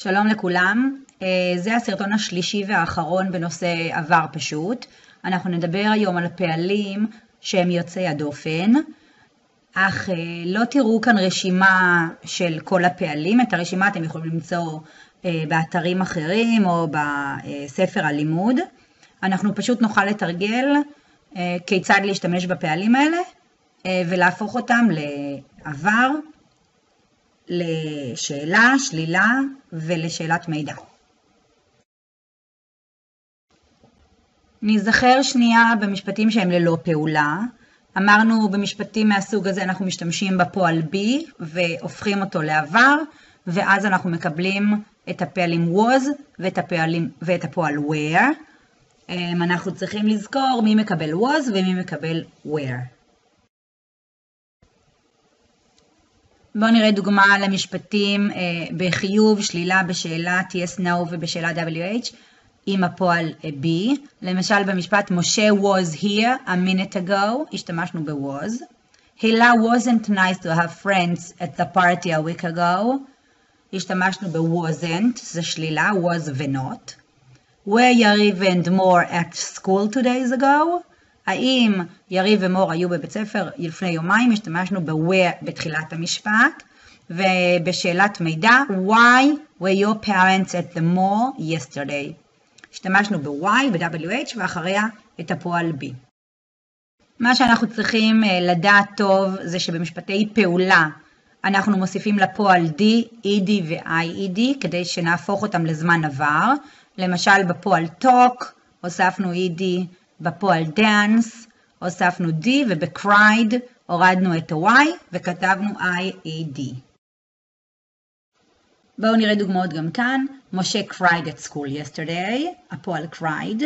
שלום לכולם, זה הסרטון השלישי והאחרון בנושא עבר פשוט. אנחנו נדבר היום על הפעלים שהם יוצאי הדופן, אך לא תראו כאן רשימה של כל הפעלים. את הרשימה אתם יכולים למצוא באתרים אחרים או בספר הלימוד. אנחנו פשוט נוכל לתרגל כיצד להשתמש בפעלים האלה ולהפוך אותם לעבר, לשאלה, שלילה ולשאלת מידע. נזכר שנייה במשפטים שהם ללא פעולה. אמרנו במשפטים מהסוג הזה אנחנו משתמשים בפועל be והופכים אותו לעבר, ואז אנחנו מקבלים את הפעלים was ואת הפועל were. אנחנו צריכים לזכור מי מקבל was ומי מקבל were. בואו נראה דוגמה למשפטים בחיוב, שלילה, בשאלה yes, no ובשאלה wh עם הפועל be. למשל במשפט משה was here a minute ago, השתמשנו ב-was. הילה wasn't nice to have friends at the party a week ago, השתמשנו ב-wasn't, זה שלילה, was ו-not. Were יריב and מור at school 2 days ago, האם יריב ומור היו בבית ספר לפני יומיים, השתמשנו ב-were בתחילת המשפט. ובשאלת מידע, why were your parents at the mall yesterday, השתמשנו ב-why, ב-wh ואחריה את הפועל be. מה שאנחנו צריכים לדעת טוב זה שבמשפטי פעולה אנחנו מוסיפים לפועל d, ed ו-ied כדי שנהפוך אותם לזמן עבר. למשל בפועל talk הוספנו ed, בפועל dance הוספנו d וב-cried הורדנו את ה-y וכתבנו ied. בואו נראה דוגמאות גם כאן. משה cried at school yesterday, הפועל cried.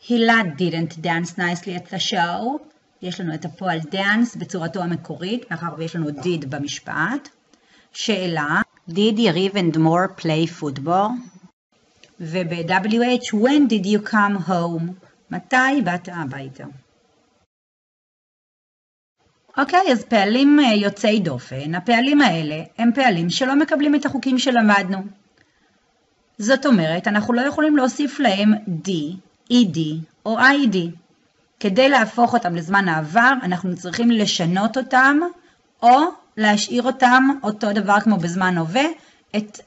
הילה didn't dance nicely at the show, יש לנו את הפועל dance בצורתו המקורית, מאחר ויש לנו did במשפט. שאלה, did יריב and more play football? וב-wh, when did you come home? מתי באת הביתה? אוקיי, אז פעלים יוצאי דופן. הפעלים האלה הם פעלים שלא מקבלים את החוקים שלמדנו. זאת אומרת, אנחנו לא יכולים להוסיף להם d, ed או ied. כדי להפוך אותם לזמן העבר, אנחנו צריכים לשנות אותם או להשאיר אותם אותו דבר כמו בזמן הווה. את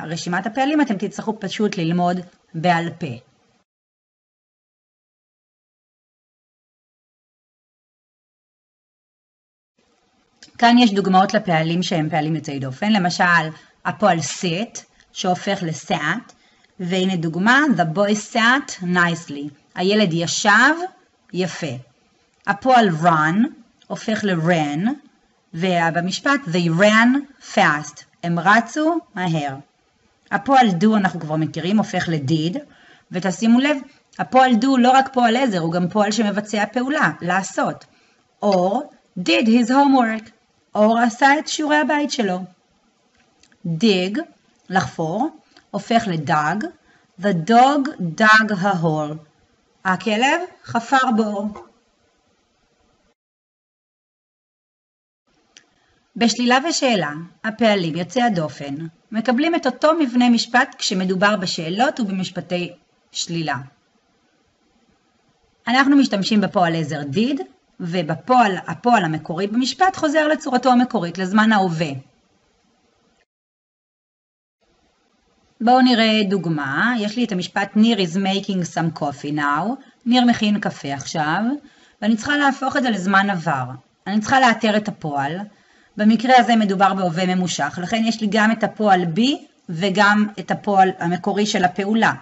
רשימת הפעלים אתם תצטרכו פשוט ללמוד בעל פה. כאן יש דוגמאות לפעלים שהם פעלים יוצאי דופן. למשל, הפועל sit שהופך לsat, והנה דוגמה, the boy sat nicely, הילד ישב יפה. הפועל run הופך ל-ran, ובמשפט they ran fast, הם רצו מהר. הפועל do אנחנו כבר מכירים, הופך ל-did, ותשימו לב, הפועל do לא רק פועל עזר, הוא גם פועל שמבצע פעולה, לעשות. or did his homework, אור עשה את שיעורי הבית שלו. dig, לחפור, הופך לדג. The dog dug a hole, הכלב חפר בור. בשלילה ושאלה, הפעלים יוצאי הדופן מקבלים את אותו מבנה משפט כשמדובר בשאלות ובמשפטי שלילה. אנחנו משתמשים בפועל עזר did, ובפועל המקורי במשפט חוזר לצורתו המקורית, לזמן ההווה. בואו נראה דוגמה. יש לי את המשפט ניר is making some coffee now. ניר מכין קפה עכשיו, ואני צריכה להפוך את זה לזמן עבר. אני צריכה לאתר את הפועל. במקרה הזה מדובר בהווה ממושך, לכן יש לי גם את הפועל be וגם את הפועל המקורי של הפעולה.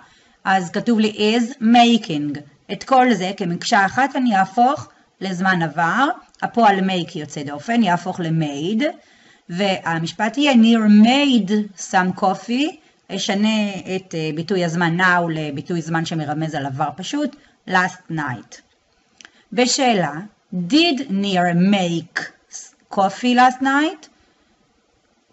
אז כתוב לי is making. את כל זה כמקשה אחת אני אהפוך לזמן עבר. הפועל make יוצא דופן, יהפוך ל-made, והמשפט יהיה ניר made some coffee, אשנה את ביטוי הזמן now לביטוי זמן שמרמז על עבר פשוט, last night. בשאלה, did ניר make coffee last night?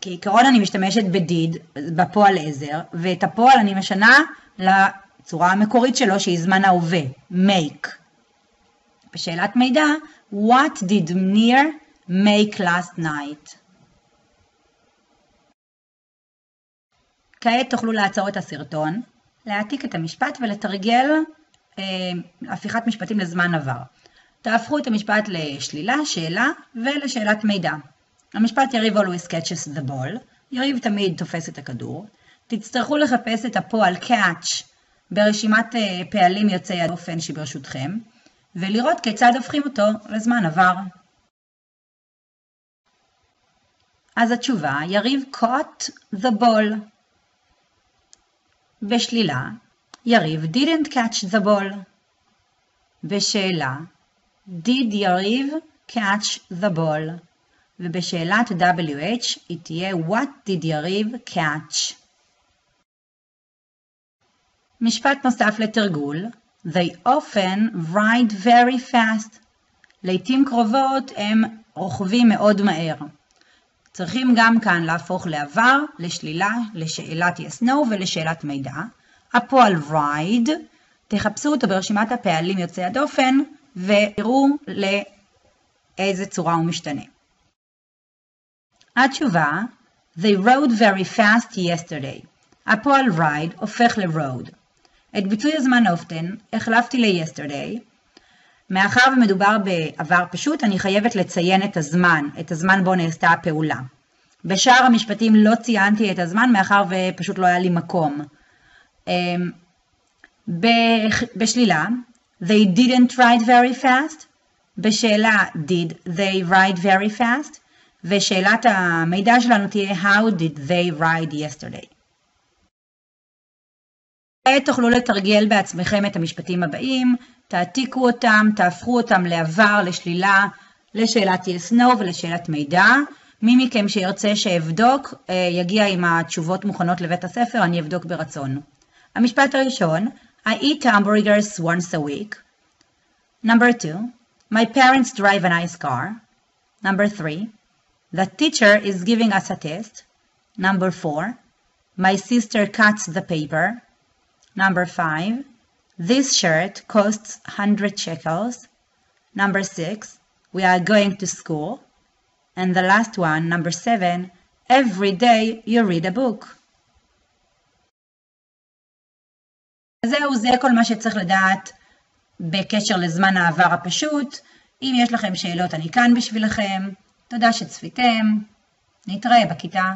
כעיקרון אני משתמשת ב-did, בפועל עזר, ואת הפועל אני משנה לצורה המקורית שלו שהיא זמן ההווה, make. בשאלת מידע, what did ניר make last night? כעת תוכלו לעצור את הסרטון, להעתיק את המשפט ולתרגל הפיכת משפטים לזמן עבר. תהפכו את המשפט לשלילה, שאלה ולשאלת מידע. המשפט יריב always catches the ball, יריב תמיד תופס את הכדור. תצטרכו לחפש את הפועל catch ברשימת פעלים יוצאי הדופן שברשותכם, ולראות כיצד הופכים אותו לזמן עבר. אז התשובה, יריב caught the ball. בשלילה, יריב didn't catch the ball. בשאלה, did יריב catch the ball. ובשאלת WH היא תהיה what did יריב catch. משפט נוסף לתרגול, they often ride very fast. לעתים קרובות הם רוכבים מאוד מהר. צריכים גם כאן להפוך לעבר, לשלילה, לשאלת yes no ולשאלת מידע. הפועל ride, תחפשו אותו ברשימת הפעלים יוצאי הדופן ותראו לאיזה צורה הוא משתנה. התשובה, they rode very fast yesterday. הפועל ride הופך ל-rode. את ביטוי הזמן often החלפתי ל-yesterday. מאחר ומדובר בעבר פשוט, אני חייבת לציין את הזמן בו נעשתה הפעולה. בשאר המשפטים לא ציינתי את הזמן מאחר ופשוט לא היה לי מקום. בשלילה, they didn't ride very fast. בשאלה, did they ride very fast? ושאלת המידע שלנו תהיה, how did they ride yesterday? תוכלו לתרגל בעצמכם את המשפטים הבאים, תעתיקו אותם, תהפכו אותם לעבר, לשלילה, לשאלת yes no ולשאלת מידע. מי מכם שירצה שאבדוק, יגיע עם התשובות מוכנות לבית הספר, אני אבדוק ברצון. המשפט הראשון, I eat hamburgers once a week. Number 2, my parents drive a nice car. Number 3, the teacher is giving us a test. Number 4, my sister cuts the paper. Number 5, this shirt costs 100 shekels. Number 6, we are going to school. And the last one, number 7, every day you read a book. זהו, זה כל מה שצריך לדעת בקשר לזמן העבר הפשוט. אם יש לכם שאלות, אני כאן בשבילכם. תודה שצפיתם. נתראה בכיתה.